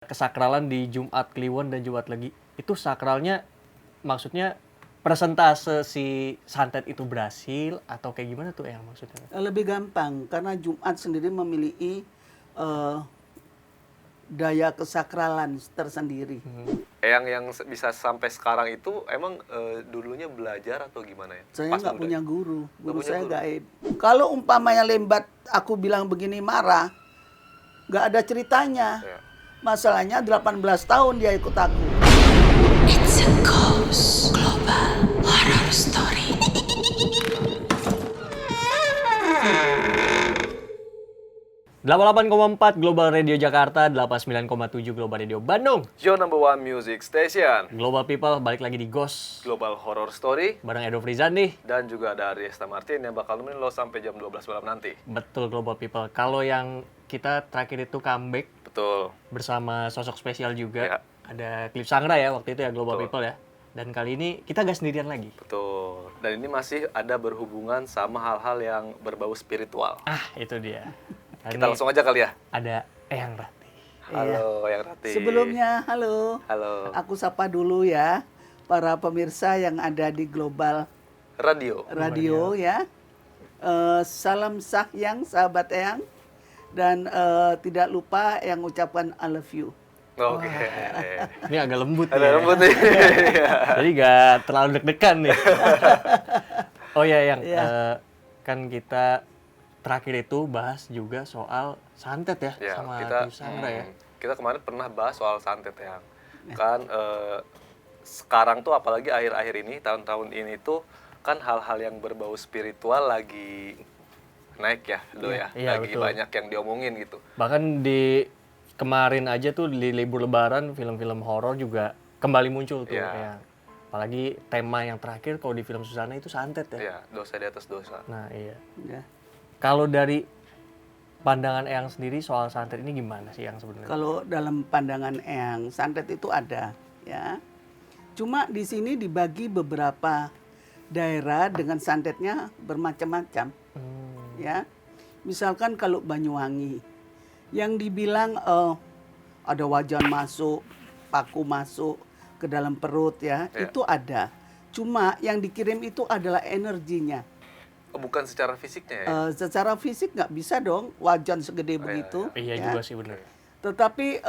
kesakralan di Jumat Kliwon dan Jumat Legi itu sakralnya maksudnya persentase si santet itu berhasil atau kayak gimana tuh yang maksudnya? Lebih gampang karena Jumat sendiri memiliki daya kesakralan tersendiri. Yang bisa sampai sekarang itu emang dulunya belajar atau gimana ya? Saya Pas nggak muda? punya guru, guru punya saya guru? gaib. Kalau umpamanya lembat aku bilang begini marah, nggak ada ceritanya. Ya. Masalahnya 18 tahun dia ikut aku. It's a ghost global horror story. Delapan 88,4 Global Radio Jakarta, 89,7 Global Radio Bandung. Your number one music station, Global People balik lagi di Ghost Global Horror Story, bareng Edo Frizan nih. dan juga ada Ariesta Martin yang bakal nemenin lo sampai jam 12 malam nanti. Betul Global People. Kalau yang kita terakhir itu comeback Betul. bersama sosok spesial juga. Ya. Ada Clip Sangra ya waktu itu ya Global Betul. People ya. Dan kali ini kita gak sendirian lagi. Betul. Dan ini masih ada berhubungan sama hal-hal yang berbau spiritual. Ah, itu dia. Dan Kita ini langsung aja kali ya. ada Eyang Rati. Halo, yang Rati. Sebelumnya, halo. Halo. Aku sapa dulu ya para pemirsa yang ada di Global Radio. Radio ya. Salam sahyang sahabat Eyang. Dan tidak lupa yang ucapkan I love you. Oke. Ini agak lembut Ada nih. rambut nih. Jadi gak terlalu deg-degan nih. Oh ya yang Iya. kan kita terakhir itu bahas juga soal santet ya, Ya, sama kita Clip Sangra ya. kita kemarin pernah bahas soal santet ya. Kan sekarang tuh apalagi akhir-akhir ini, tahun-tahun ini tuh kan hal-hal yang berbau spiritual lagi naik ya, Do ya. Iya, Lagi betul. banyak yang diomongin gitu. Bahkan di kemarin aja tuh di libur lebaran film-film horor juga kembali muncul tuh Iya. ya. Apalagi tema yang terakhir kalau di film Susana itu santet ya. Ya, dosa di atas dosa. Nah, iya. Ya. Kalau dari pandangan Eyang sendiri soal santet ini gimana sih yang sebenarnya? Kalau dalam pandangan Eyang, santet itu ada, ya. Cuma di sini dibagi beberapa daerah dengan santetnya bermacam-macam, ya. Misalkan kalau Banyuwangi, yang dibilang ada wajan masuk, paku masuk ke dalam perut, ya, Ya. itu ada. Cuma yang dikirim itu adalah energinya. Oh, bukan secara fisiknya ya. Secara fisik nggak bisa dong wajan segede begitu. Iya ya. juga sih bener. Tetapi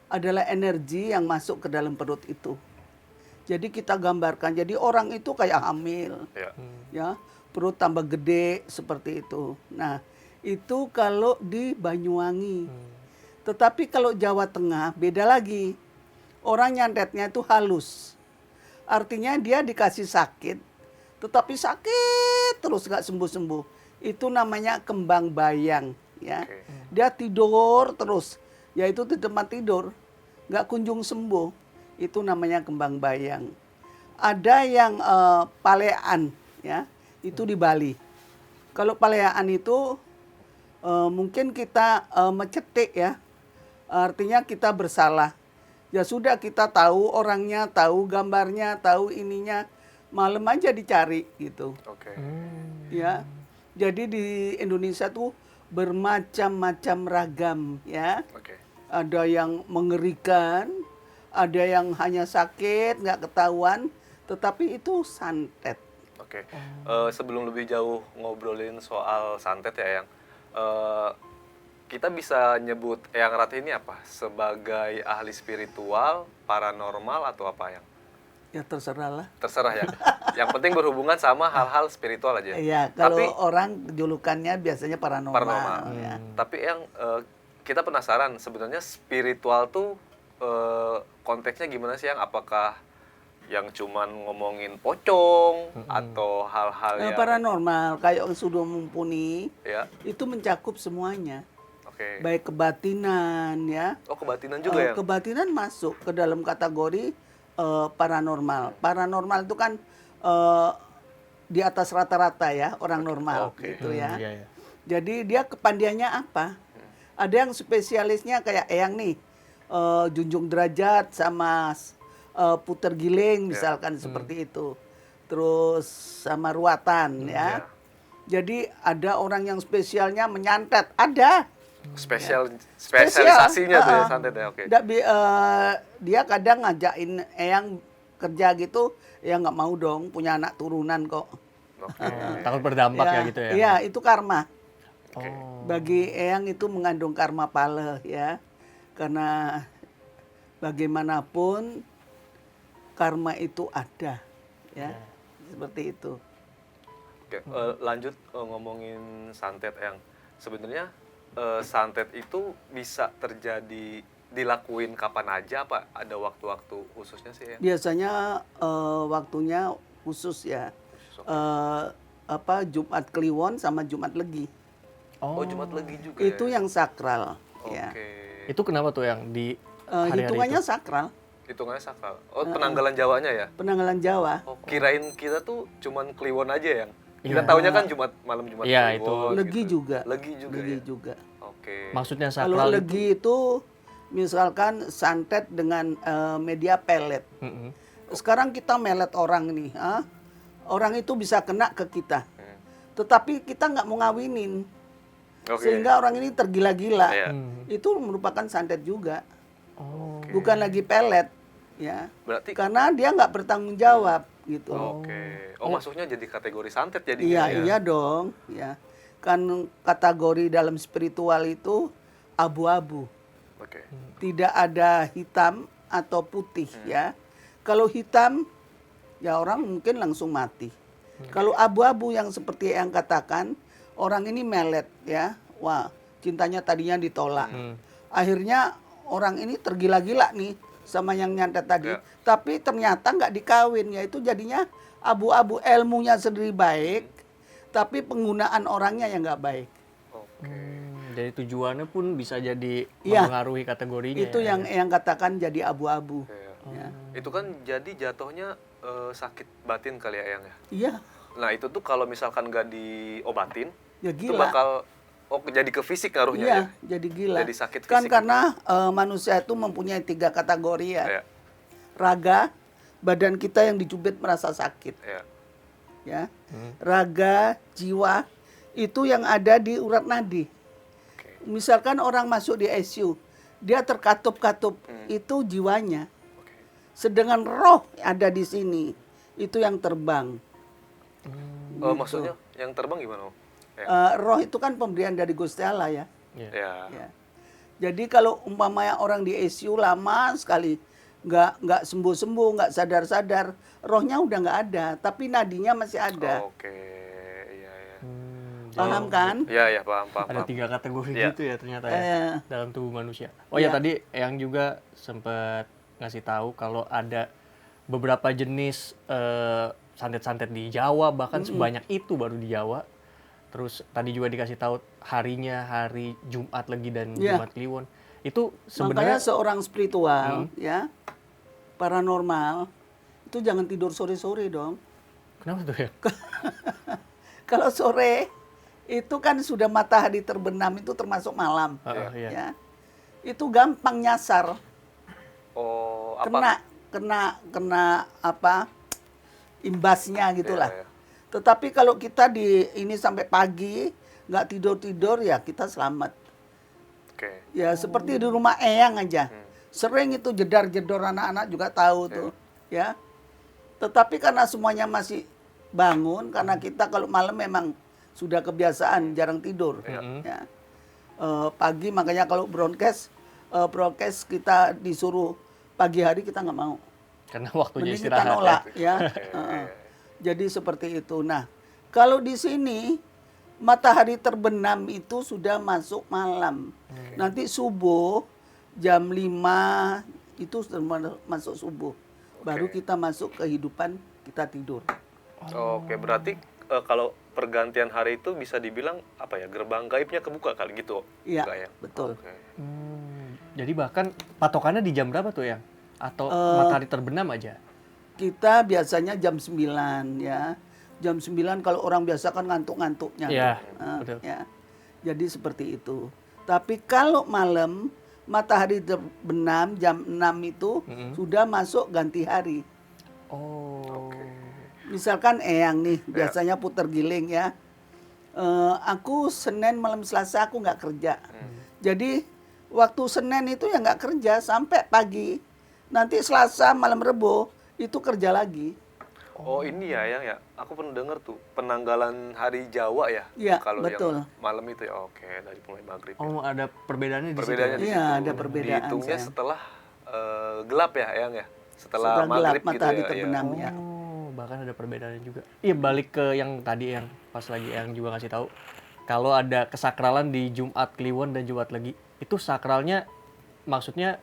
adalah energi yang masuk ke dalam perut itu. Jadi kita gambarkan, jadi orang itu kayak hamil, Ya. ya perut tambah gede seperti itu. Nah itu kalau di Banyuwangi. Tetapi kalau Jawa Tengah beda lagi. Orang nyantetnya itu halus. Artinya dia dikasih sakit, tetapi sakit terus nggak sembuh-sembuh. Itu namanya kembang bayang, ya. Oke. Dia tidur terus, yaitu di tempat tidur, nggak kunjung sembuh. Itu namanya kembang bayang. Ada yang paleaan, ya, itu di Bali. Kalau paleaan itu mungkin kita mencetik ya, artinya kita bersalah. Ya sudah kita tahu orangnya, tahu gambarnya, tahu ininya, malam aja dicari gitu. Oke. Ya. Jadi di Indonesia tuh bermacam-macam ragam ya. Oke. Ada yang mengerikan, ada yang hanya sakit, nggak ketahuan, tetapi itu santet. Oke. Sebelum lebih jauh ngobrolin soal santet ya, yang kita bisa nyebut Eyang Rati ini apa? Sebagai ahli spiritual, paranormal, atau apa yang? Ya terserah lah. Terserah ya. Yang penting berhubungan sama hal-hal spiritual aja. Iya, kalau Tapi orang julukannya biasanya paranormal. paranormal. Ya. Tapi yang kita penasaran sebenarnya spiritual tuh konteksnya gimana sih, yang apakah yang cuman ngomongin pocong atau hal-hal yang Paranormal kayak yang sudah mumpuni ya? itu mencakup semuanya. Oke. Baik kebatinan ya. Oh, kebatinan juga ya? Kebatinan masuk ke dalam kategori paranormal. Paranormal itu kan di atas rata-rata ya orang normal Oke. gitu ya. Iya, iya. Jadi dia kepandiannya apa? Ada yang spesialisnya kayak Eyang nih, junjung derajat sama puter giling misalkan seperti itu. Terus sama ruatan ya. Jadi ada orang yang spesialnya menyantet, ada. Spesialisasinya tuh ya santet ya, oke. Dia kadang ngajakin eyang kerja gitu, ya nggak mau dong, punya anak turunan kok. Oke. Takut berdampak ya gitu ya. Iya, itu karma. Oke. Bagi eyang itu mengandung karma pale ya. Karena bagaimanapun karma itu ada ya. Seperti itu. Oke, lanjut ngomongin santet yang sebenarnya santet itu bisa terjadi dilakuin kapan aja apa ada waktu-waktu khususnya sih ya? Biasanya waktunya khusus ya. Jumat Kliwon sama Jumat Legi. Oh, Jumat Legi juga Itu ya? yang sakral Oke. ya. Itu kenapa tuh yang di hari-hari Hitungannya itu? sakral, Hitungannya sakral. Oh, penanggalan Jawanya ya? penanggalan Jawa. Oh, kirain kita tuh cuman Kliwon aja yang. Kita Iya. taunya kan malam Jumat Iya, Kliwon. Legi gitu. juga. Legi juga Legi ya? juga. Oke. Maksudnya Kalau sakral itu. legi itu misalkan santet dengan media pelet. Mm-mm. Sekarang kita melet orang nih, orang itu bisa kena ke kita. Hmm. Tetapi kita nggak mau ngawinin, Oke. sehingga orang ini tergila-gila. Iya. Itu merupakan santet juga, Oh. bukan lagi pelet, ya. Berarti Karena dia nggak bertanggung jawab gitu. Oke. Oh, masuknya jadi kategori santet Iya, jadinya ya? iya dong, ya. Kan kategori dalam spiritual itu abu-abu. Oke. Tidak ada hitam atau putih ya. Kalau hitam ya orang mungkin langsung mati. Kalau abu-abu yang seperti yang katakan, orang ini melet ya. Wah, cintanya tadinya ditolak. Akhirnya orang ini tergila-gila nih sama yang nyantet tadi. Ya. Tapi ternyata nggak dikawin, ya itu jadinya abu-abu, ilmunya sendiri baik, tapi penggunaan orangnya yang nggak baik. Oke. Jadi tujuannya pun bisa jadi Iya. mempengaruhi kategorinya. Itu ya. yang katakan jadi abu-abu. Oke. Ya. Itu kan jadi jatuhnya sakit batin kali ya, Yang ya? Iya, Nah, itu tuh kalau misalkan nggak diobatin, ya itu gila. bakal jadi ke fisik ngaruhnya Iya, ya? jadi gila. Jadi sakit Kan fisik. karena manusia itu mempunyai 3 kategori ya. Iya. Raga, badan kita yang dicubit merasa sakit. Iya. Ya. Raga, jiwa, itu yang ada di urat nadi. Oke. Misalkan orang masuk di ICU, dia terkatup-katup, itu jiwanya. Oke. Sedangkan roh ada di sini, itu yang terbang. Maksudnya yang terbang gimana, Om? Ya. Roh itu kan pemberian dari Gusti Allah ya. Iya. Ya. Ya. Jadi kalau umpamanya orang di ICU lama sekali nggak sembuh-sembuh, nggak sadar-sadar, rohnya udah nggak ada, tapi nadinya masih ada. Oke. Iya, iya. Paham kan? Iya, iya, paham, paham. Ada paham. 3 kategori Iya. gitu ya ternyata ya dalam tubuh manusia. Oh Iya. ya tadi Eyang juga sempat ngasih tahu kalau ada beberapa jenis santet-santet di Jawa, bahkan sebanyak itu baru di Jawa. Terus tadi juga dikasih tahu harinya hari Jumat Legi dan Iya. Jumat Kliwon. Itu Makanya sebenarnya seorang spiritual ya, paranormal, itu jangan tidur sore-sore dong. kenapa tuh ya? Kalau sore itu kan sudah matahari terbenam, itu termasuk malam. Iya. Ya. Itu gampang nyasar. Oh, apa? Kena apa? Imbasnya gitulah. Iya, iya. Tetapi kalau kita di ini sampai pagi nggak tidur-tidur ya kita selamat. Oke. Ya seperti di rumah Eyang aja. Sering itu jedar-jedor, anak-anak juga tahu tuh, ya. Tetapi karena semuanya masih bangun, karena kita kalau malam memang sudah kebiasaan jarang tidur, ya. Pagi makanya kalau broadcast kita disuruh pagi hari kita nggak mau. Karena waktunya Mending kita istirahat. nolak, Ya. ya. Jadi seperti itu. Nah, kalau di sini matahari terbenam itu sudah masuk malam. Nanti subuh jam 5 itu sudah masuk subuh. Baru kita masuk kehidupan kita tidur. Oke, berarti kalau pergantian hari itu bisa dibilang apa ya, gerbang gaibnya kebuka kali gitu? Iya, Enggak ya? betul. Oke. Jadi bahkan patokannya di jam berapa tuh ya? Atau matahari terbenam aja? Kita biasanya jam 9 ya. Jam 9 kalau orang biasa kan ngantuk-ngantuknya. Iya, Nah, betul. ya. Jadi seperti itu. Tapi kalau malam matahari terbenam jam 6 itu sudah masuk ganti hari. Oh. Misalkan Eyang nih biasanya puter giling ya. Aku Senin malam Selasa aku nggak kerja. Jadi waktu Senin itu ya nggak kerja sampai pagi. Nanti Selasa malam Rebo itu kerja lagi. Oh ini ya yang ya, aku pernah dengar tuh penanggalan hari Jawa ya. Iya, Kalau betul. yang malam itu ya, oke dari mulai maghrib. Ya. Oh, ada perbedaannya di situ. Perbedaannya di Iya, situ. ada perbedaan, Dihitungnya sayang. setelah gelap ya, yang ya. Setelah Setelah gelap, maghrib gitu matahari ya. terbenam. Iya. Ya. Oh, bahkan ada perbedaannya juga. Iya, balik ke yang tadi yang pas lagi yang juga ngasih tahu. Kalau ada kesakralan di Jumat Kliwon dan Jumat Legi, itu sakralnya maksudnya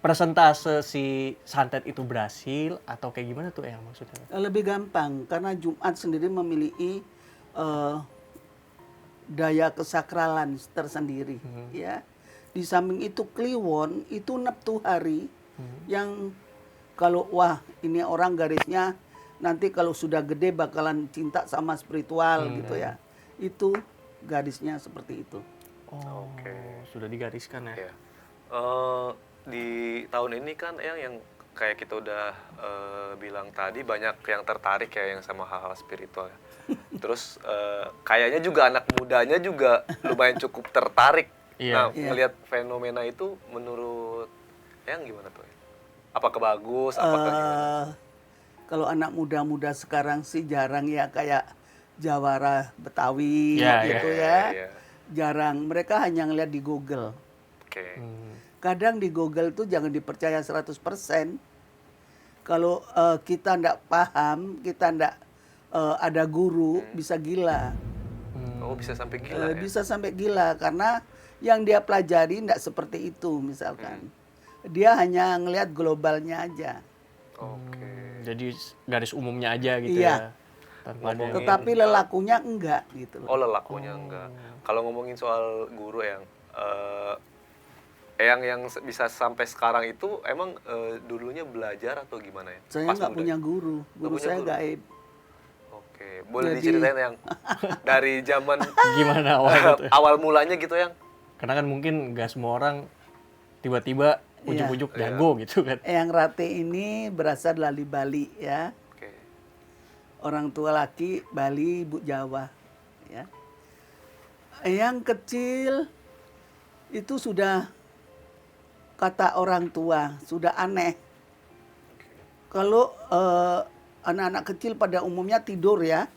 persentase si santet itu berhasil atau kayak gimana tuh yang maksudnya? Lebih gampang karena Jumat sendiri memiliki daya kesakralan tersendiri, ya. Di samping itu Kliwon itu neptu hari yang kalau wah ini orang garisnya nanti kalau sudah gede bakalan cinta sama spiritual gitu ya. Itu garisnya seperti itu. Oh, Oke. sudah digariskan ya. Iya. Di tahun ini kan yang kayak kita udah bilang tadi banyak yang tertarik ya yang sama hal-hal spiritual ya. Terus kayaknya juga anak mudanya juga lumayan cukup tertarik. Iya. Nah, Iya. melihat fenomena itu menurut yang gimana tuh? Apakah bagus? Apakah gimana? Kalau anak muda-muda sekarang sih jarang ya kayak Jawara Betawi Ya, gitu ya, ya. ya. Jarang, mereka hanya ngeliat di Google. Oke. Kadang di Google tuh jangan dipercaya 100%. Kalau kita ndak paham, kita ndak ada guru, bisa gila. Oh, bisa sampai gila ya? Bisa sampai gila karena yang dia pelajari ndak seperti itu misalkan. Dia hanya ngelihat globalnya aja. Oke. Jadi garis umumnya aja gitu Iya. ya. Tanpa ada yang- Tetapi lelakunya enggak gitu Oh, loh. lelakunya enggak. Kalau ngomongin soal guru yang bisa sampai sekarang itu emang dulunya belajar atau gimana ya? Saya Pas nggak muda? punya guru, Nggak guru punya saya guru? gaib. Oke, boleh Jadi- diceritain yang dari zaman gimana awalnya tuh? awal mulanya gitu yang? Karena kan mungkin nggak semua orang tiba-tiba ujuk-ujuk Iya. jago gitu kan. Eyang Rate ini berasal dari Bali ya. Oke. Orang tua laki Bali, ibu Jawa ya. Eyang kecil itu sudah kata orang tua, sudah aneh. Kalau anak-anak kecil pada umumnya tidur ya.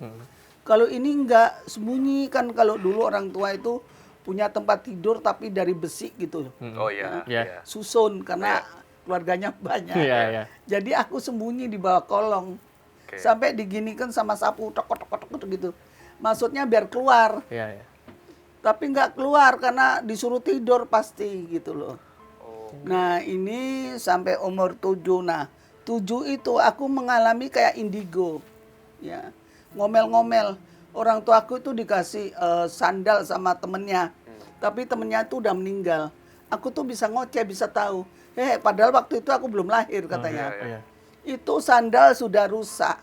Kalau ini enggak, sembunyi kan. Kalau dulu orang tua itu punya tempat tidur tapi dari besi gitu. Oh iya. Iya. Iya. Susun karena keluarganya banyak. Iya, iya. Jadi aku sembunyi di bawah kolong. Oke. Sampai diginikan sama sapu tok gitu. Maksudnya biar keluar. Iya, iya. Tapi nggak keluar karena disuruh tidur pasti gitu loh. Oh. Nah ini sampai umur 7. Nah 7 itu aku mengalami kayak indigo. Ya, ngomel-ngomel. Orang tua aku itu dikasih sandal sama temennya. Tapi temennya itu udah meninggal. Aku tuh bisa ngoceh, bisa tahu. Padahal waktu itu aku belum lahir katanya. Iya. Itu sandal sudah rusak.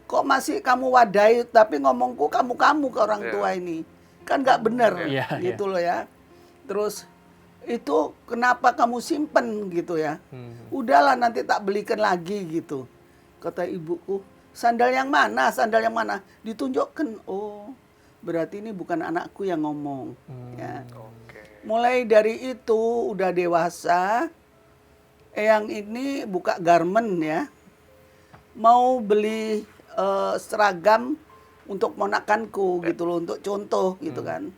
Kok masih kamu wadai tapi ngomongku kamu-kamu ke orang tua ini. Kan nggak bener Iya, gitu loh ya. Terus itu kenapa kamu simpen gitu ya. Udahlah nanti tak belikan lagi gitu. Kata ibuku, sandal yang mana? Sandal yang mana? Ditunjukkan. Oh, berarti ini bukan anakku yang ngomong. Ya. Oke. Mulai dari itu udah dewasa, Eyang ini buka garmen ya. Mau beli seragam untuk ponakanku gitu loh, untuk contoh gitu kan.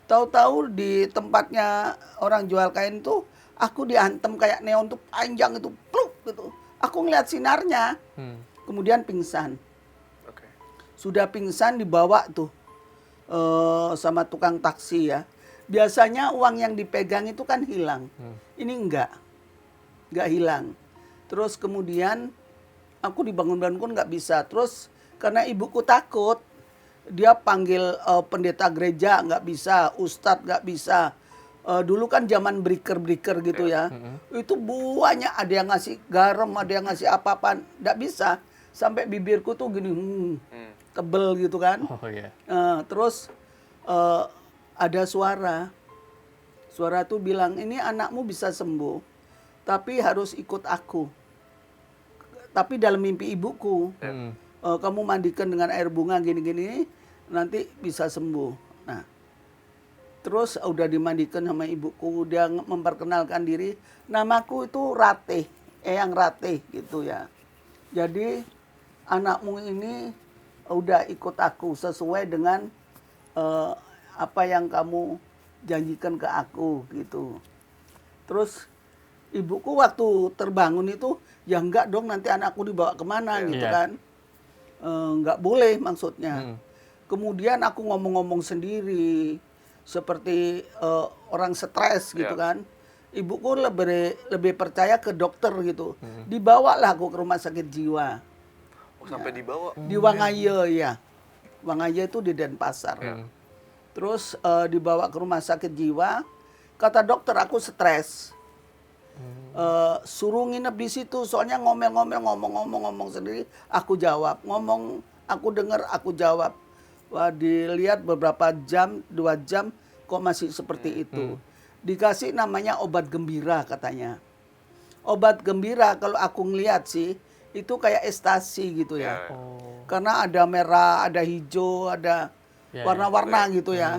Tahu-tahu di tempatnya orang jual kain tuh aku diantem kayak neon tuh panjang itu, pluk gitu. Aku ngeliat sinarnya, kemudian pingsan. Oke. Sudah pingsan dibawa tuh sama tukang taksi ya. Biasanya uang yang dipegang itu kan hilang. Ini enggak hilang. Terus kemudian aku dibangun-bangun nggak bisa. Terus karena ibuku takut, dia panggil pendeta gereja nggak bisa, ustadz nggak bisa. Dulu kan zaman breaker gitu ya. Itu banyak, ada yang ngasih garam, ada yang ngasih apa-apa, nggak bisa. Sampai bibirku tuh gini, tebel gitu kan. Oh iya. Terus ada suara tuh bilang, ini anakmu bisa sembuh, tapi harus ikut aku. Tapi dalam mimpi ibuku, kamu mandikan dengan air bunga gini-gini, nanti bisa sembuh. Nah, Terus udah dimandikan sama ibuku, dia memperkenalkan diri, namaku itu Ratih, Eyang Ratih gitu ya. Jadi anakmu ini udah ikut aku sesuai dengan apa yang kamu janjikan ke aku gitu. Terus ibuku waktu terbangun itu, ya enggak dong nanti anakku dibawa kemana gitu Iya. kan. Enggak boleh maksudnya. Kemudian aku ngomong-ngomong sendiri seperti orang stres gitu kan. Ibuku lebih percaya ke dokter gitu. Dibawalah aku ke rumah sakit jiwa Oh, sampai dibawa. di Wangaya ya. Wangaya itu di Denpasar. Terus dibawa ke rumah sakit jiwa. Kata dokter aku stres. Suruh nginep di situ soalnya ngomel-ngomel ngomong sendiri. Aku jawab, ngomong aku dengar aku jawab. Wah, dilihat beberapa jam, 2 jam kok masih seperti itu. Dikasih namanya obat gembira katanya. Obat gembira kalau aku ngeliat sih itu kayak ekstasi gitu ya. Karena ada merah, ada hijau, ada Ya, warna-warna gitu ya.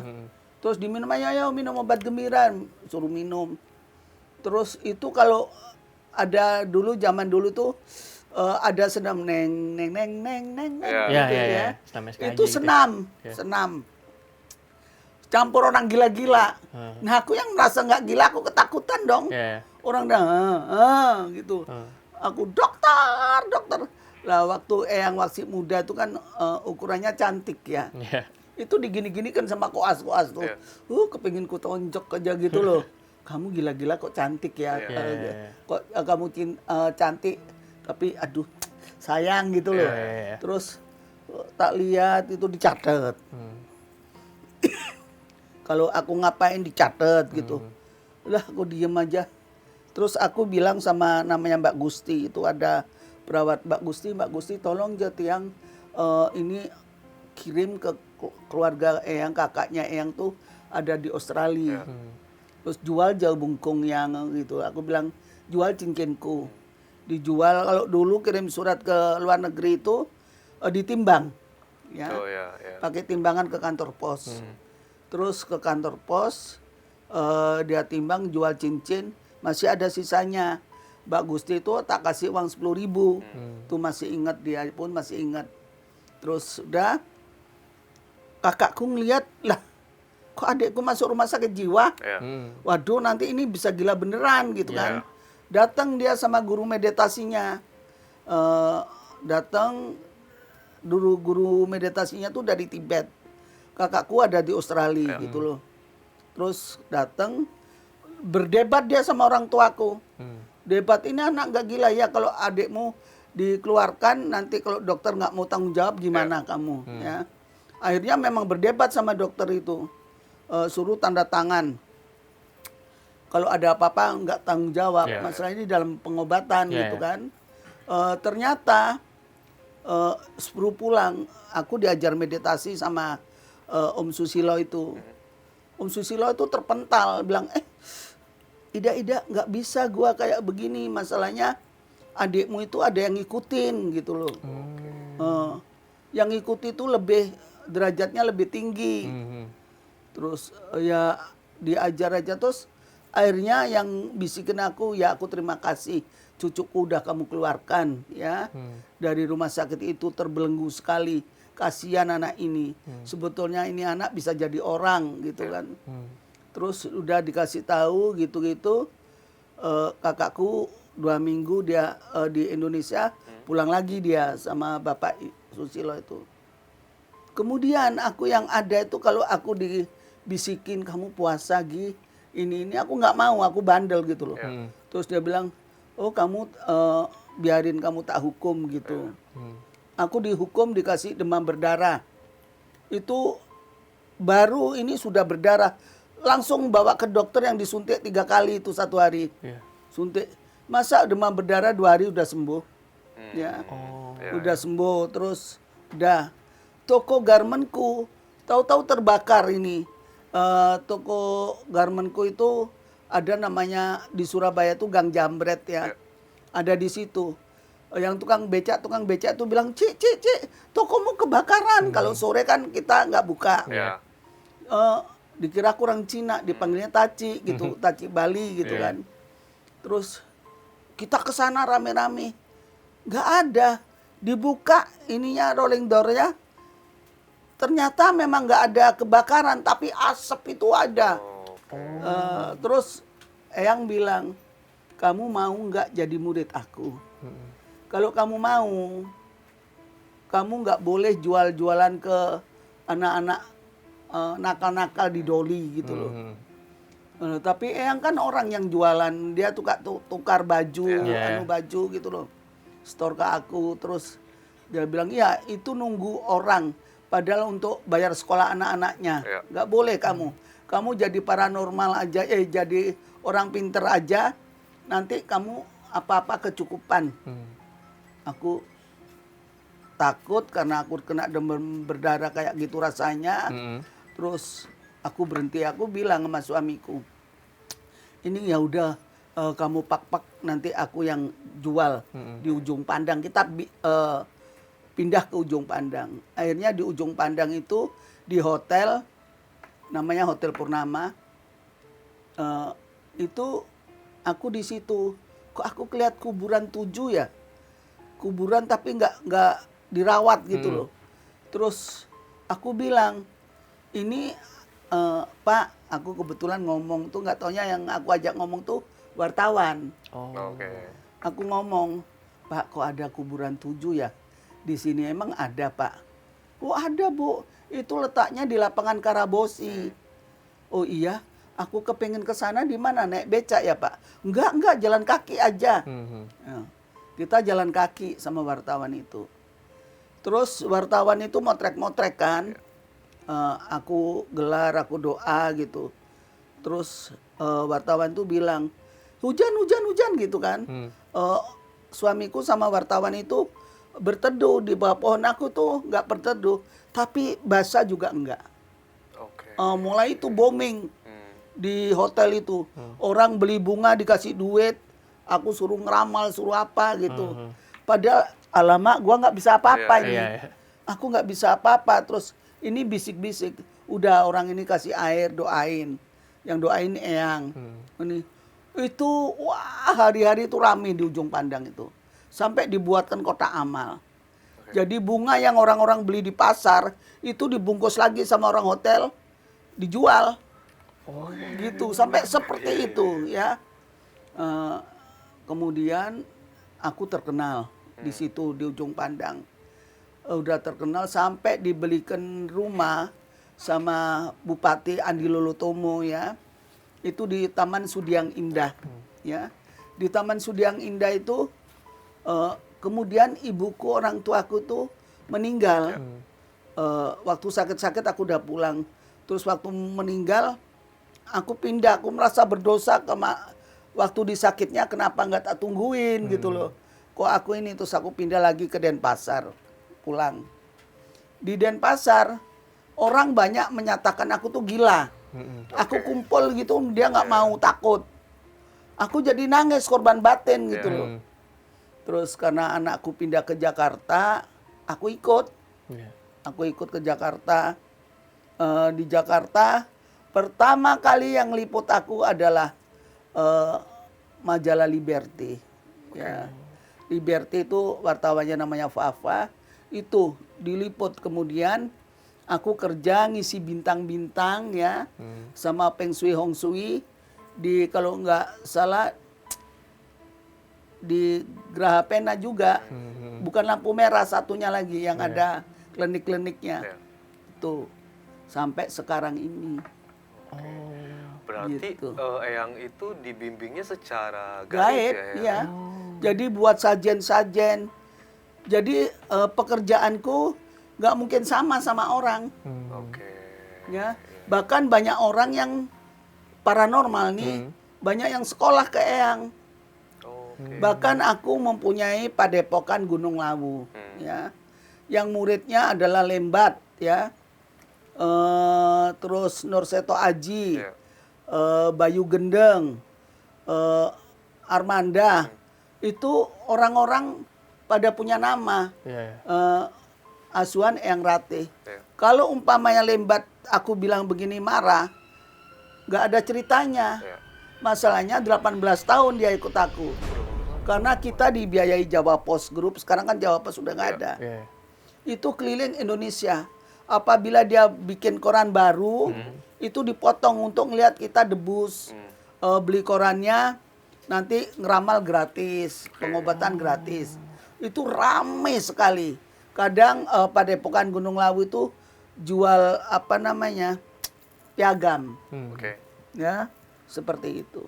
Terus diminum aja, ayo minum obat gembira, suruh minum. Terus itu kalau ada dulu zaman dulu tuh ada senam neng neng neng neng neng neng Ya, gitu ya, ya. ya. Senam SKJ Itu gitu. senam, Ya. senam. Campur orang gila-gila. Nah aku yang merasa nggak gila, aku ketakutan dong. Ya. Orang dah gitu. Aku dokter. Lah waktu Eyang Waksi muda itu kan ukurannya cantik ya. Ya. Itu digini-gini kan sama koas-koas tuh. Iya. Kepengin ku tonjok aja gitu loh. Kamu gila-gila kok cantik ya. Iya. Kok kamu cantik tapi aduh sayang gitu loh. Iya. Terus tak lihat itu dicatat. Kalau aku ngapain dicatat gitu. Lah aku diem aja. Terus aku bilang sama namanya Mbak Gusti, itu ada perawat Mbak Gusti tolong Tiang ini kirim ke keluarga Eyang, kakaknya Eyang tuh ada di Australia. Terus jual jauh bungkung yang gitu. Aku bilang jual cincinku. Dijual, kalau dulu kirim surat ke luar negeri itu ditimbang. Ya. Oh ya, ya. Pakai timbangan ke kantor pos. Terus ke kantor pos, dia timbang jual cincin, masih ada sisanya. Mbak Gusti itu tak kasih uang 10.000. Tuh masih ingat, dia pun masih ingat. Terus udah, kakakku ngeliat, lah kok adikku masuk rumah sakit jiwa? Ya. Waduh nanti ini bisa gila beneran gitu kan. Ya. Datang dia sama guru meditasinya. Datang guru meditasinya tuh dari Tibet. Kakakku ada di Australia gitu loh. Terus datang berdebat dia sama orang tuaku. Debat, ini anak gak gila ya kalau adikmu dikeluarkan nanti kalau dokter nggak mau tanggung jawab gimana kamu ya. Akhirnya memang berdebat sama dokter itu. Suruh tanda tangan. Kalau ada apa-apa nggak tanggung jawab. Masalah ini dalam pengobatan gitu kan. Ternyata sebelum pulang aku diajar meditasi sama Om Susilo itu. Om Susilo itu terpental bilang, Ida nggak bisa gua kayak begini, masalahnya adikmu itu ada yang ngikutin gitu loh. Yang ngikuti itu lebih derajatnya lebih tinggi. Terus ya diajar aja, terus akhirnya yang bisikin aku, ya aku terima kasih cucuku udah kamu keluarkan ya dari rumah sakit itu, terbelenggu sekali. Kasihan anak ini. Sebetulnya ini anak bisa jadi orang gitu kan. Terus udah dikasih tahu gitu-gitu. Kakakku 2 minggu dia di Indonesia, pulang lagi dia sama Bapak Susilo itu. Kemudian aku yang ada itu kalau aku dibisikin kamu puasa ini aku nggak mau, aku bandel gitu loh. Terus dia bilang, oh kamu biarin kamu tak hukum gitu. Aku dihukum dikasih demam berdarah. Itu baru ini sudah berdarah. Langsung bawa ke dokter yang disuntik 3 kali itu 1 hari. Suntik. Masa demam berdarah 2 hari udah sembuh. Ya. Udah sembuh. Terus udah. Toko garmenku tahu-tahu terbakar ini. Toko garmenku itu ada namanya di Surabaya tuh Gang Jambret ya. Ada di situ. Yang tukang becak itu bilang, Cik, tokomu kebakaran. Kalau sore kan kita nggak buka. dikira aku orang Cina, dipanggilnya Taci gitu, Taci Bali gitu Iya. kan. Terus kita ke sana rame-rame, nggak ada, dibuka ininya rolling door-nya, ternyata memang nggak ada kebakaran, tapi asap itu ada. Terus Eyang bilang, kamu mau nggak jadi murid aku? Kalau kamu mau, kamu nggak boleh jual-jualan ke anak-anak nakal-nakal di Doli gitu loh. Tapi Eyang kan orang yang jualan, dia tukar baju, Yeah. baju gitu loh. Store ke aku, terus dia bilang, ya itu nunggu orang, padahal untuk bayar sekolah anak-anaknya. Yeah. Nggak boleh kamu jadi paranormal aja, jadi orang pinter aja, nanti kamu apa-apa kecukupan. Aku takut karena aku kena demam berdarah kayak gitu rasanya. Terus aku berhenti, aku bilang sama suamiku, ini ya udah kamu pak-pak, nanti aku yang jual di ujung pandang. Kita pindah ke ujung pandang. Akhirnya di ujung pandang itu di hotel, namanya Hotel Purnama. Itu aku di situ, kok aku kelihat kuburan 7 ya, kuburan tapi nggak dirawat gitu loh. Terus aku bilang, ini Pak, aku kebetulan ngomong tuh, nggak taunya yang aku ajak ngomong tuh wartawan. Oke. Aku ngomong, Pak, kok ada kuburan 7 ya di sini? Emang ada, Pak? Oh ada, Bu, itu letaknya di lapangan Karabosi. Oh iya, aku kepengen ke sana, di mana? Naik becak ya, Pak? Enggak, jalan kaki aja. Ya, kita jalan kaki sama wartawan itu. Terus wartawan itu motrek-motrek kan. Aku gelar, aku doa gitu. Terus wartawan tuh bilang, hujan gitu kan. Suamiku sama wartawan itu berteduh di bawah pohon, aku tuh nggak berteduh. Tapi basah juga enggak. Oke. Mulai itu booming di hotel itu. Orang beli bunga dikasih duit, aku suruh ngeramal, suruh apa gitu. Padahal alamak gua nggak bisa apa-apa ini. Iya. Aku nggak bisa apa-apa. Terus ini bisik-bisik, udah orang ini kasih air, doain. Yang doain Eyang. Ini itu wah, hari-hari itu rame di ujung pandang itu. Sampai dibuatkan kotak amal. Jadi bunga yang orang-orang beli di pasar itu dibungkus lagi sama orang hotel, dijual. Gitu, sampai seperti itu ya. Kemudian aku terkenal di situ di ujung pandang. Udah terkenal sampai dibelikan rumah sama Bupati Andi Lolotomo ya. Itu di Taman Sudiang Indah ya. Di Taman Sudiang Indah itu kemudian ibuku, orang tuaku tuh meninggal. Waktu sakit-sakit aku udah pulang. Terus waktu meninggal aku pindah, aku merasa berdosa waktu di sakitnya kenapa nggak tak tungguin gitu loh. Kok aku ini, terus aku pindah lagi ke Denpasar, pulang. Di Denpasar orang banyak menyatakan aku tuh gila. Aku kumpul gitu, dia nggak mau, takut. Aku jadi nangis, korban batin gitu loh. Terus karena anakku pindah ke Jakarta, aku ikut. Aku ikut ke Jakarta. Di Jakarta pertama kali yang liput aku adalah majalah Liberty. Ya. Liberty itu wartawannya namanya Fafa. Itu diliput, kemudian aku kerja ngisi bintang-bintang ya, sama Peng Shui Hong Shui di, kalau nggak salah, di Geraha Pena juga. Bukan lampu merah, satunya lagi yang ada klinik-kliniknya. Itu sampai sekarang ini. Berarti Gitu. Eyang itu dibimbingnya secara Gaib, gaib ya? iya. Jadi buat sajen-sajen. Jadi pekerjaanku nggak mungkin sama orang. Oke. Ya, bahkan banyak orang yang paranormal nih, banyak yang sekolah ke Eyang. Oke. Bahkan aku mempunyai padepokan Gunung Lawu, ya, yang muridnya adalah Lembat, ya, terus Nurseto Aji, Iya. Bayu Gendeng, Armanda, itu orang-orang pada punya nama. Asuhan Eyang Ratih. Iya. Kalau umpamanya Lembat aku bilang begini marah, nggak ada ceritanya. Ya. Masalahnya 18 tahun dia ikut aku. Karena kita dibiayai Jawa Pos Group, sekarang kan Jawa Pos sudah nggak ada. Iya. Itu keliling Indonesia. Apabila dia bikin koran baru, itu dipotong untuk ngelihat kita debus. Beli korannya, nanti ngeramal gratis, pengobatan gratis. Itu rame sekali. Kadang Padepokan Gunung Lawu itu jual apa namanya, piagam. Oke. Ya, seperti itu.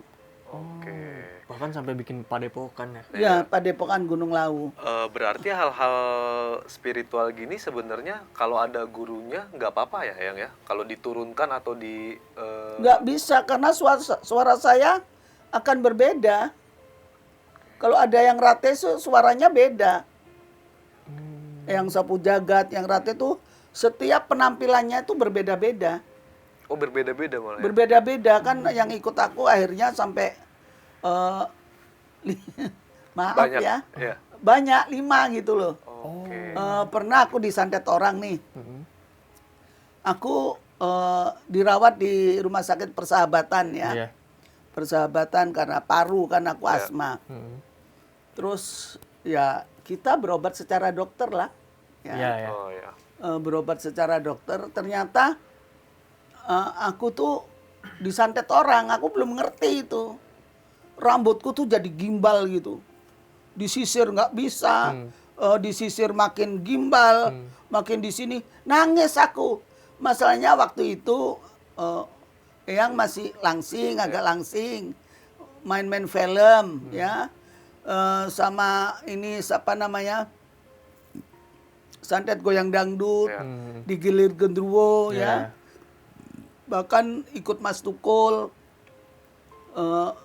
Oke. Bahkan sampai bikin padepokan ya. Ya, Padepokan Gunung Lawu. Berarti hal-hal spiritual gini sebenarnya kalau ada gurunya nggak apa-apa ya, Yang ya? Kalau diturunkan atau di Nggak bisa, karena suara saya akan berbeda. Kalau ada yang rate, suaranya beda. Yang sapu jagat, yang rate itu setiap penampilannya itu berbeda-beda. oh berbeda-beda malah. Ya? Berbeda-beda kan yang ikut aku akhirnya sampai maaf Banyak. ya, Iya. banyak 5 gitu loh. Oke. Pernah aku disantet orang nih. Aku dirawat di rumah sakit Persahabatan ya. Iya. Persahabatan karena paru kan aku Iya. asma. Terus ya kita berobat secara dokter lah. Ya. Iya, ya. Oh ya. Berobat secara dokter, ternyata aku tuh disantet orang, aku belum ngerti itu. Rambutku tuh jadi gimbal gitu. Disisir nggak bisa, disisir makin gimbal, makin di sini nangis aku. Masalahnya waktu itu Eyang masih langsing, agak langsing, main-main film ya, sama ini siapa namanya, santet goyang dangdut, Ya. digilir gendruwo ya, Ya. bahkan ikut Mas Tukul,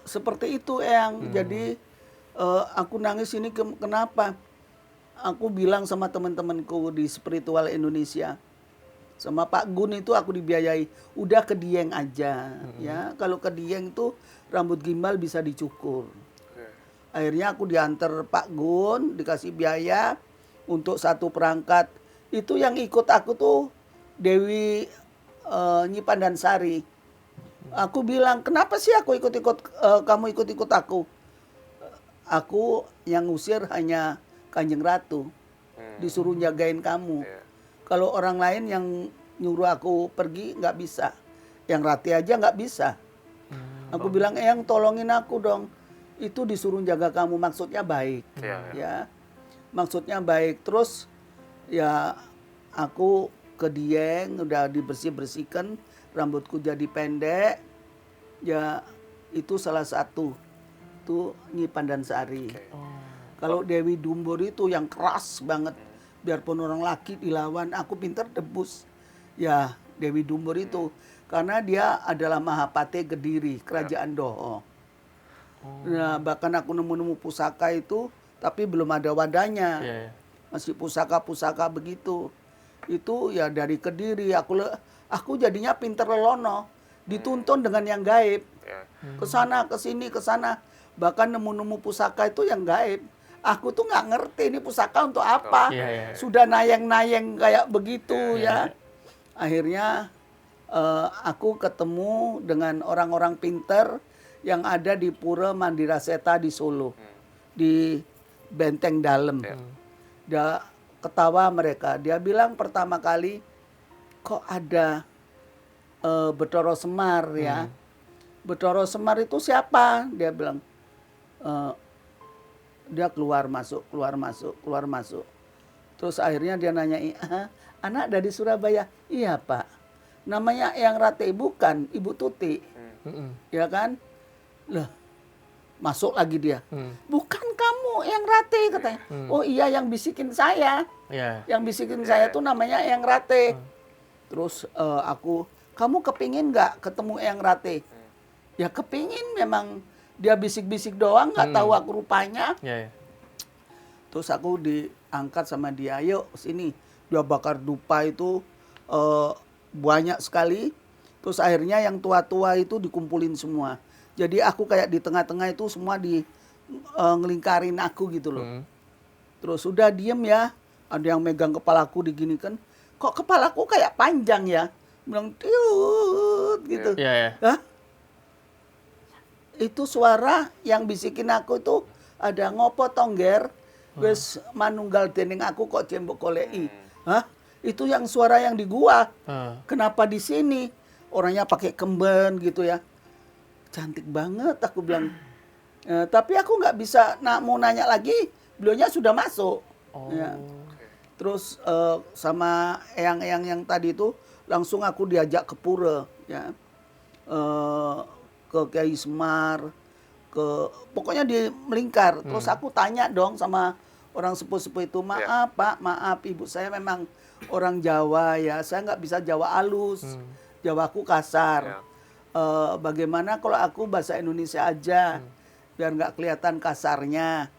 seperti itu Eyang. Jadi aku nangis ini kenapa? Aku bilang sama teman-temanku di Spiritual Indonesia, sama Pak Gun itu aku dibiayai, udah ke Dieng aja ya. Kalau ke Dieng itu rambut gimbal bisa dicukur. Oke. Akhirnya aku diantar Pak Gun, dikasih biaya untuk 1 perangkat. Itu yang ikut aku tuh Dewi Nyi Pandansari. Aku bilang, kenapa sih aku kamu ikut-ikut aku? Aku yang ngusir hanya Kanjeng Ratu. Disuruh jagain kamu. Iya. Kalau orang lain yang nyuruh aku pergi nggak bisa. Yang Rati aja nggak bisa. Aku bilang, Eyang tolongin aku dong. Itu disuruh jaga kamu, maksudnya baik. Iya, Ya, maksudnya baik. Terus ya aku ke Dieng, udah dibersih-bersihkan, rambutku jadi pendek. Ya itu salah satu. Itu Nyi Pandansari. Kalau Dewi Dumbur itu yang keras banget. Biarpun orang laki dilawan, aku pinter debus. Ya, Dewi Dumbur itu. Karena dia adalah Mahapate Kediri, Kerajaan Doho. Nah, bahkan aku nemu-nemu pusaka itu, tapi belum ada wadahnya. Iya, iya. Masih pusaka-pusaka begitu. Itu ya dari Kediri. Aku jadinya pinter lelono. Dituntun dengan yang gaib. Ya. Kesana, kesini, kesana. Bahkan nemu-nemu pusaka itu yang gaib. Aku tuh nggak ngerti ini pusaka untuk apa. Iya, iya. Sudah nayeng-nayeng kayak begitu ya. Akhirnya aku ketemu dengan orang-orang pinter yang ada di Pura Mandiraseta di Solo. Di Benteng Dalem. Dia ketawa mereka. Dia bilang pertama kali, kok ada Betoro Semar ya. Betoro Semar itu siapa? Dia bilang, dia keluar masuk. Terus akhirnya dia nanya, anak dari Surabaya? Iya Pak. Namanya Eyang Rate, bukan Ibu Tuti. Ya kan? Lah, masuk lagi dia. Bukan kamu Eyang Rate katanya. Oh iya, yang bisikin saya. Iya. Yang bisikin saya tuh namanya Eyang Rate. Terus kamu kepingin nggak ketemu Eyang Rate? Ya kepingin, memang dia bisik-bisik doang, nggak tahu aku rupanya. Iya, iya. Terus aku diangkat sama dia, yuk sini. Dia bakar dupa itu banyak sekali. Terus akhirnya yang tua-tua itu dikumpulin semua. Jadi aku kayak di tengah-tengah itu semua ngelingkarin aku gitu loh. Terus udah diem ya. Ada yang megang kepalaku diginikan. Kok kepalaku kayak panjang ya? Bilang tiut gitu. Iya, iya. Hah? itu suara yang bisikin aku itu ada ngopo tongger wis manunggal dening aku kok jembok goleki. Hah? Itu yang suara yang di gua. Kenapa di sini? Orangnya pakai kemben gitu ya. Cantik banget aku bilang. Tapi aku nggak bisa mau nanya lagi, beliaunya sudah masuk. Ya. Terus sama eyang-eyang yang tadi itu langsung aku diajak ke pura ya. Ke Kiai Semar, pokoknya di melingkar. Terus aku tanya dong sama orang sepuh-sepuh itu, maaf Pak, maaf ibu saya memang orang Jawa ya, saya nggak bisa Jawa halus, Jawaku kasar. Bagaimana kalau aku bahasa Indonesia aja, biar nggak kelihatan kasarnya.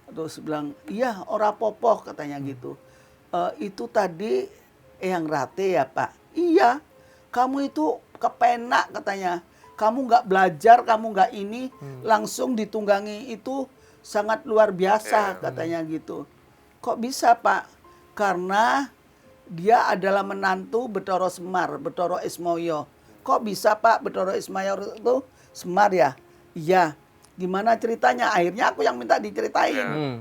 Terus bilang, iya ora popoh katanya gitu. Itu tadi Eyang Rate ya Pak? Iya, kamu itu kepenak katanya. Kamu nggak belajar, kamu nggak ini, langsung ditunggangi itu sangat luar biasa katanya gitu. Kok bisa Pak? Karena dia adalah menantu Bathara Semar, Bathara Ismoyo. Kok bisa Pak Bathara Ismoyo itu Semar ya? Iya. Gimana ceritanya? Akhirnya aku yang minta diceritain.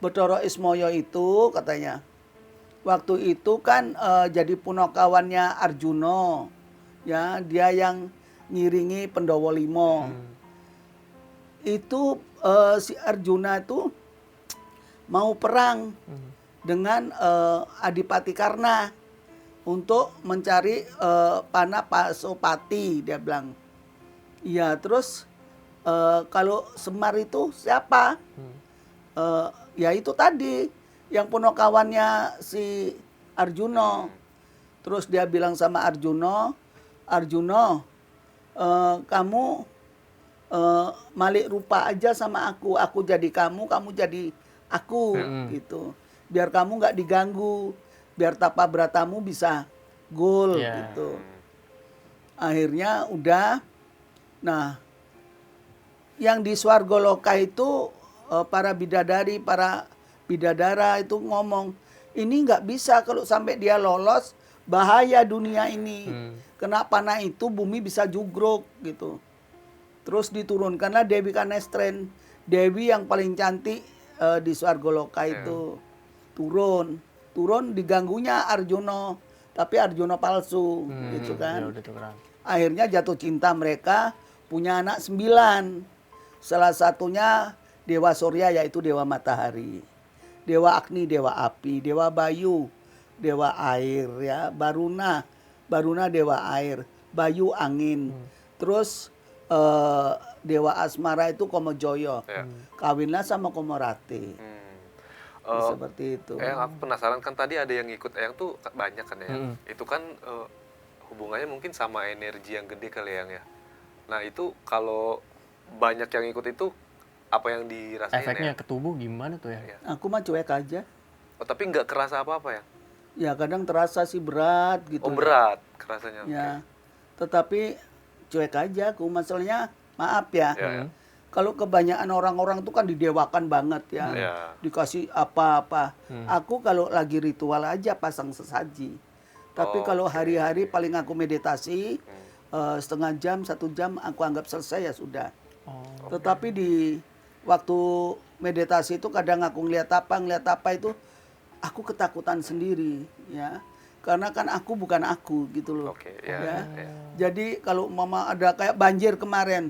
Bathara Ismoyo itu katanya, waktu itu kan jadi punokawannya Arjuna. Ya, dia yang ngiringi Pandhawa 5. Itu si Arjuna itu mau perang dengan Adipati Karna untuk mencari panah Pasopati, dia bilang. Iya, terus kalau Semar itu siapa? Ya itu tadi yang punokawannya si Arjuna. Terus dia bilang sama Arjuna, kamu malik rupa aja sama aku jadi kamu jadi aku gitu. Biar kamu nggak diganggu, biar tapa beratamu bisa goal gitu. Akhirnya udah, nah yang di Swargaloka itu para bidadari, para bidadara itu ngomong, ini nggak bisa kalau sampai dia lolos, bahaya dunia ini. Kena panah itu bumi bisa jugruk gitu. Terus diturunkanlah Dewi Kanestren, Dewi yang paling cantik di Swargaloka itu. Turun diganggunya Arjuna, tapi Arjuna palsu gitu kan. Akhirnya jatuh cinta mereka, punya anak 9. Salah satunya Dewa Surya yaitu Dewa Matahari. Dewa Agni, Dewa Api, Dewa Bayu, Dewa Air ya, Baruna Dewa Air, Bayu Angin. Terus Dewa Asmara itu Komojoyo. Kawinlah sama Komorati. Seperti itu. Eyang, aku penasaran kan tadi ada yang ikut Eyang tuh banyak kan ya. Itu kan hubungannya mungkin sama energi yang gede kali Eyang ya. Nah itu kalau banyak yang ikut itu apa yang dirasain? Efeknya ke tubuh gimana tuh ya? Aku mah cuek aja. Oh tapi nggak kerasa apa-apa ya? Ya kadang terasa sih berat gitu. Oh berat kerasanya. Ya, tetapi cuek aja aku. Masalahnya maaf ya. Kalau kebanyakan orang-orang tuh kan didewakan banget ya. Dikasih apa-apa. Aku kalau lagi ritual aja pasang sesaji. Tapi kalau hari-hari paling aku meditasi setengah jam, 1 jam aku anggap selesai ya sudah. Tetapi di waktu meditasi itu kadang aku ngeliat apa itu aku ketakutan sendiri ya. Karena kan aku bukan aku gitu loh. Jadi kalau mama ada kayak banjir kemarin,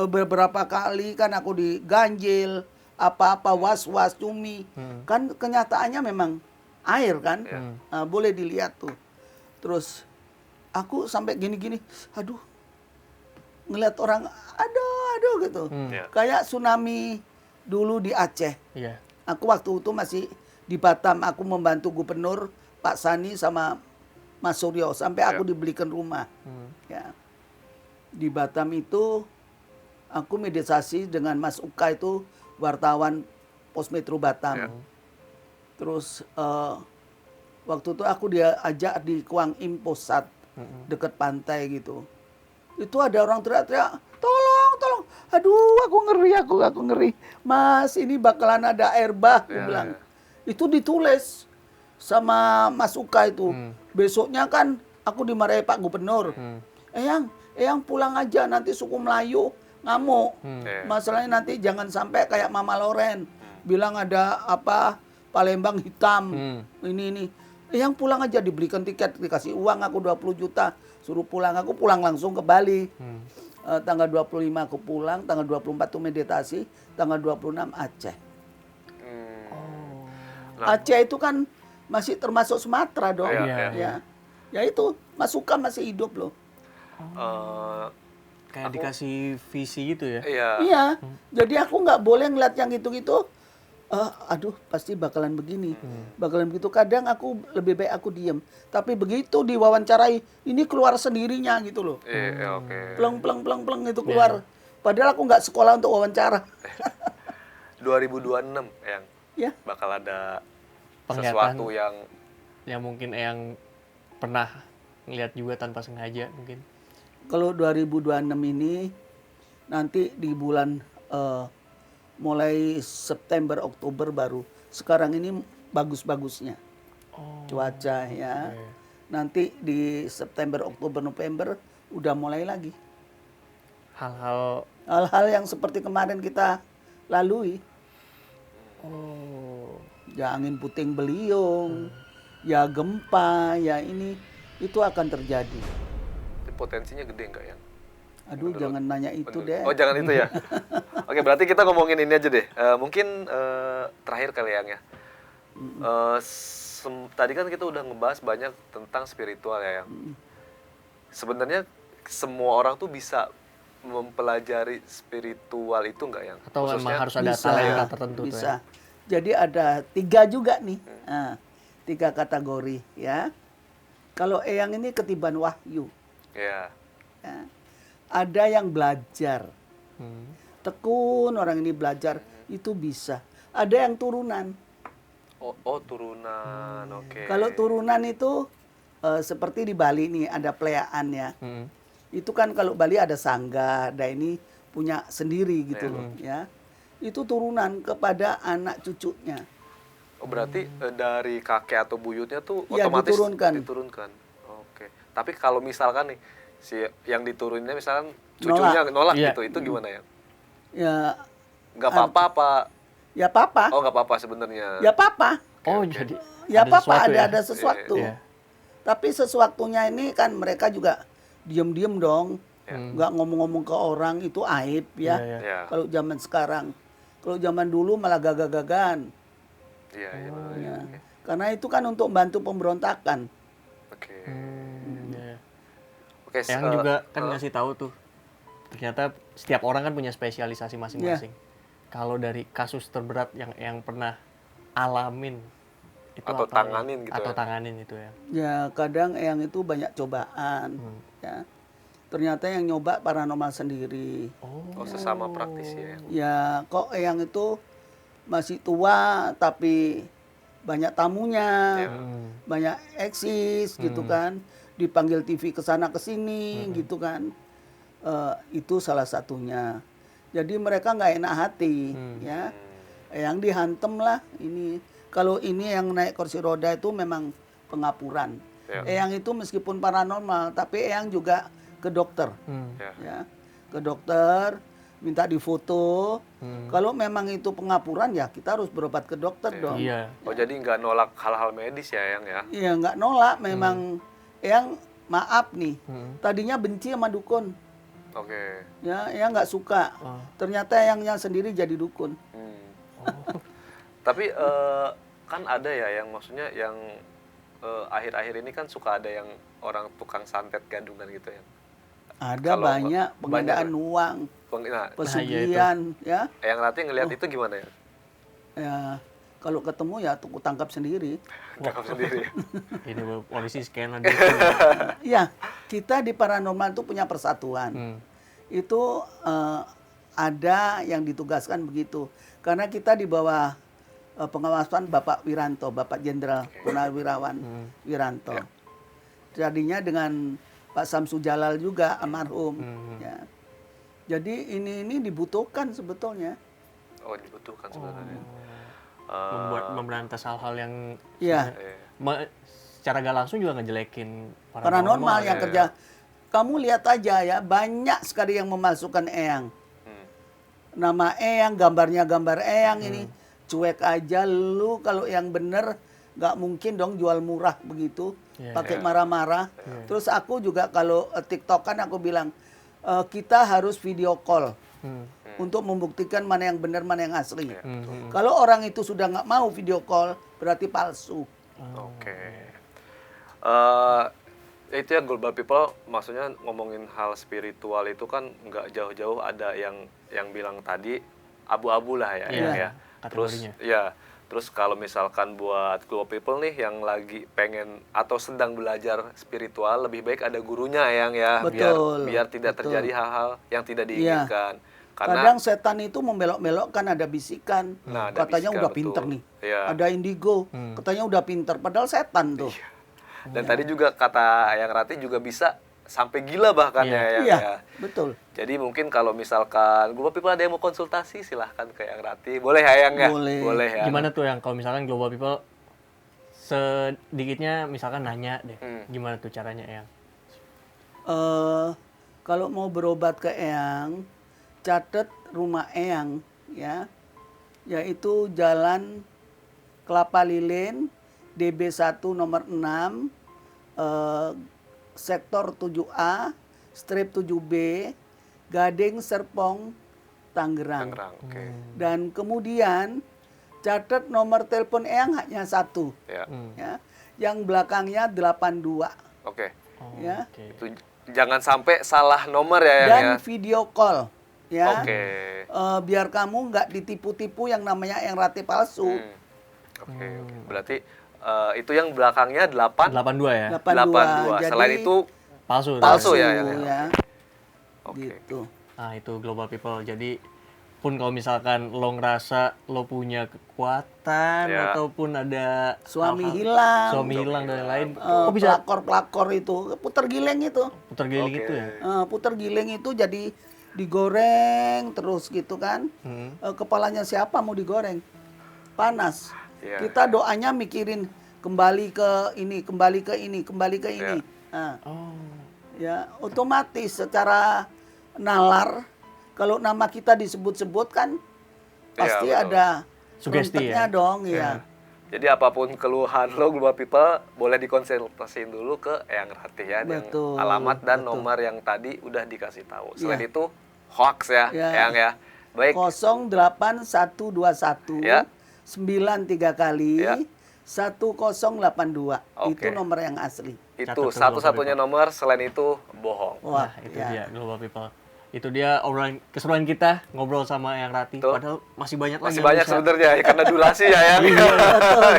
beberapa kali kan aku diganjil, apa-apa was-was, cumi. Kan kenyataannya memang air kan, boleh dilihat tuh. Terus aku sampai gini-gini, aduh, ngeliat orang, aduh gitu. Kayak tsunami dulu di Aceh. Aku waktu itu masih di Batam, aku membantu gubernur Pak Sani sama Mas Suryo sampai aku dibelikan rumah. Ya. Di Batam itu aku meditasi dengan Mas Uka itu wartawan Pos Metro Batam. Terus waktu itu aku diajak di Kuang Im Posat dekat pantai gitu. Itu ada orang teriak-teriak, tolong. Aduh, aku ngeri. Mas, ini bakalan ada air bah, aku bilang. Itu ditulis sama Mas Uka itu. Besoknya kan aku dimarahi Pak Gubernur. Eyang, Eyang pulang aja, nanti suku Melayu ngamuk. Iya. Masalahnya nanti jangan sampai kayak Mama Loren bilang ada apa Palembang hitam, ini. Eyang pulang aja, dibelikan tiket, dikasih uang aku 20 juta, suruh pulang. Aku pulang langsung ke Bali. Tanggal 25 aku pulang, tanggal 24 tuh meditasi, tanggal 26 Aceh. Aceh itu kan masih termasuk Sumatera dong. Iya, Ya. Ya itu, Mas Sukam masih hidup loh. Eh, Kayak dikasih visi gitu ya. iya. Iya. Jadi aku nggak boleh ngeliat yang gitu-gitu. Aduh, pasti bakalan begini. Bakalan begitu. Kadang aku lebih baik aku diem. Tapi begitu diwawancarai, ini keluar sendirinya gitu loh. Iya, oke. Pleng itu keluar. Padahal aku nggak sekolah untuk wawancara. 2026 yang Ya. bakal ada Penglihatan. sesuatu yang Yang mungkin yang pernah ngeliat juga tanpa sengaja mungkin. Kalau 2026 ini nanti di bulan mulai September Oktober baru. Sekarang ini bagus-bagusnya cuaca ya. Nanti di September Oktober November udah mulai lagi. Hal-hal Hal-hal yang seperti kemarin kita lalui. Ya angin puting beliung, ya gempa, ya ini itu akan terjadi. potensinya gede nggak ya? Aduh, jangan nanya itu deh. Oh, jangan itu ya. Oke, berarti kita ngomongin ini aja deh. Mungkin terakhir kali yang ya. Tadi kan kita udah ngebahas banyak tentang spiritual ya, yang sebenarnya semua orang tuh bisa mempelajari spiritual itu nggak yang? atau memang harus ada Bisa, talenta tertentu tuh bisa. ya. Jadi ada 3 juga nih. 3 kategori ya. Kalau Eyang ini ketiban wahyu. Ya. Ya. Ada yang belajar. Tekun orang ini belajar itu bisa. Ada yang turunan. Oh, turunan. Oke. Kalau turunan itu seperti di Bali nih ada peleaan ya. Itu kan kalau Bali ada sangga, ada ini punya sendiri gitu loh ya. Itu turunan kepada anak cucunya. Oh, berarti dari kakek atau buyutnya tuh Iya, otomatis diturunkan. Oke. Tapi kalau misalkan nih si yang diturunnya misalkan cucunya nolak Iya. gitu, itu gimana ya? Ya, Nggak apa-apa apa? ya papa, Oh, nggak apa-apa sebenarnya. ya papa, Oh, jadi ya papa sesuatu ya? ada sesuatu. Iya. Tapi sesuatunya ini kan mereka juga diem-diem dong, nggak ngomong-ngomong ke orang itu aib ya. Iya, iya. Kalau zaman sekarang, kalau zaman dulu malah gagah-gagahan. Iya, iya. Ya. Karena itu kan untuk membantu pemberontakan. Oke. Iya. Oke, Yang juga kan ngasih tahu tuh, ternyata setiap orang kan punya spesialisasi masing-masing. Kalau dari kasus terberat yang pernah alamin itu Atau apa ya? tanganin gitu Atau ya? tanganin itu ya. Ya kadang Eyang itu banyak cobaan. Ya. Ternyata yang nyoba paranormal sendiri. Oh, sesama praktisi ya. Ya kok Eyang itu masih tua tapi banyak tamunya, banyak eksis gitu kan, dipanggil TV ke sana ke sini gitu kan. Itu salah satunya. Jadi mereka nggak enak hati ya. Eyang dihantem lah ini. Kalau ini yang naik kursi roda itu memang pengapuran. Eyang itu meskipun paranormal tapi Eyang juga ke dokter. Ya, ke dokter, minta difoto. Kalau memang itu pengapuran ya kita harus berobat ke dokter dong. Iya. Oh, jadi nggak nolak hal-hal medis ya, yang ya? Iya nggak nolak, memang Eyang maaf nih. Tadinya benci sama dukun. Oke. Ya, Eyang nggak suka. Ternyata Eyangnya sendiri jadi dukun. Tapi kan ada ya yang maksudnya yang akhir-akhir ini kan suka ada yang orang tukang santet gadungan gitu ya. Ada Kalau banyak penggandaan uang, Nah, pesugihan, ya. yang nanti ngelihat itu gimana ya? Ya, kalau ketemu ya aku tangkap sendiri. Tangkap sendiri. Ini polisi scan lagi. Iya, kita di paranormal itu punya persatuan. Itu ada yang ditugaskan begitu. Karena kita di bawah pengawasan Bapak Wiranto, Bapak Jenderal Purnawirawan Wiranto. Jadinya dengan Pak Samsu Jalal juga almarhum. Ya. Jadi ini dibutuhkan sebetulnya. Oh, dibutuhkan sebenarnya. Membuat memberantas hal-hal yang Iya. secara gak langsung juga ngejelekin Paranormal yang kerja. kamu lihat aja ya, banyak sekali yang memasukkan Eyang. Hmm. Nama Eyang, gambarnya gambar Eyang ini. Cuek aja lu, kalau yang bener nggak mungkin dong jual murah begitu. Iya, Pakai marah-marah. Terus aku juga kalau TikTokan aku bilang, kita harus video call. Untuk membuktikan mana yang benar, mana yang asli. Kalau orang itu sudah nggak mau video call, berarti palsu. Oke. Itu ya global people, maksudnya ngomongin hal spiritual itu kan nggak jauh-jauh ada yang bilang tadi abu-abu lah ya, Iya, Yang ya. Terus kategorinya. ya, terus kalau misalkan buat global people nih yang lagi pengen atau sedang belajar spiritual, lebih baik ada gurunya yang ya, Betul, biar tidak betul. terjadi hal-hal yang tidak Iya. diinginkan. Karena Kadang setan itu membelok-belokkan, ada bisikan. Nah, ada Katanya bisikan, udah betul. pinter nih. Iya. Ada indigo, katanya udah pinter. Padahal setan tuh. dan tadi juga kata yang Rati juga bisa sampai gila bahkan ya, Iya, ya. betul. Jadi mungkin kalau misalkan global people ada yang mau konsultasi, silahkan ke yang Rati. Boleh ya yang ya? Boleh. Ya. Gimana tuh yang kalau misalkan global people sedikitnya misalkan nanya deh, gimana tuh caranya yang? Kalau mau berobat ke Eyang, catat rumah Eyang ya, yaitu Jalan Kelapa Lilin, DB1 nomor 6, sektor 7A, strip 7B, Gading Serpong, Tangerang. Tangerang, oke. Dan kemudian catat nomor telepon Eyang hanya satu, Ya, ya, yang belakangnya 82, oke. ya. Oke. Itu jangan sampai salah nomor ya yang Dan ya. video call, ya. Oke. Biar kamu nggak ditipu-tipu yang namanya yang Rati palsu. Oke. Berarti itu yang belakangnya 8 82 ya? 82. Jadi Selain itu Palsu. palsu palsu ya, ya. ya. Oke. Gitu. Nah, itu global people. Jadi pun kalau misalkan lo ngerasa lo punya kekuatan Ya. ataupun ada Suami hal-hal- hilang, suami hilang dan lain-lain, eh, kok bisa pelakor-pelakor itu putar gileng itu. putar giling Oke. gitu ya? Putar gileng itu jadi digoreng terus gitu kan. Kepalanya siapa mau digoreng? Panas. Iya. Kita doanya mikirin kembali ke ini, kembali ke ini, kembali ke ini. Nah, Oh. ya otomatis secara nalar kalau nama kita disebut-sebut kan pasti betul. ada Sugesti konteknya ya? dong ya. Jadi apapun keluhan lo global people boleh dikonsultasiin dulu ke Eyang Rati ya, yang Betul, alamat dan betul. nomor yang tadi udah dikasih tahu. Selain Iya. itu hoax ya, Iya. Eyang ya. Baik. 08121 Ya. 93 kali Ya. 1082. Oke. Itu nomor yang asli. Itu Catat tuh, satu-satunya nomor, selain itu bohong. Wah, Nah, itu ya. dia global people. Itu dia obrolan keseruan kita ngobrol sama yang Rati. Betul. Padahal masih banyak lagi Masih yang banyak bisa. sebenarnya ya, karena durasi ya yang.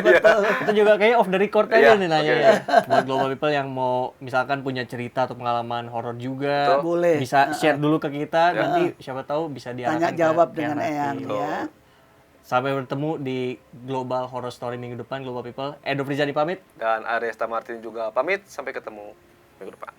Betul. Kita juga kayaknya off the record aja Iya, nih nanya oke. ya. Buat global people yang mau misalkan punya cerita atau pengalaman horor juga, Betul. Boleh. bisa share dulu ke kita. Ya. Nanti siapa tahu bisa diarahkan Tanya jawab ke dengan Rati. Eyang ya. Sampai bertemu di Global Horror Story minggu depan, Global People. Edo Frizani pamit. Dan Aresta Martin juga pamit, sampai ketemu minggu depan.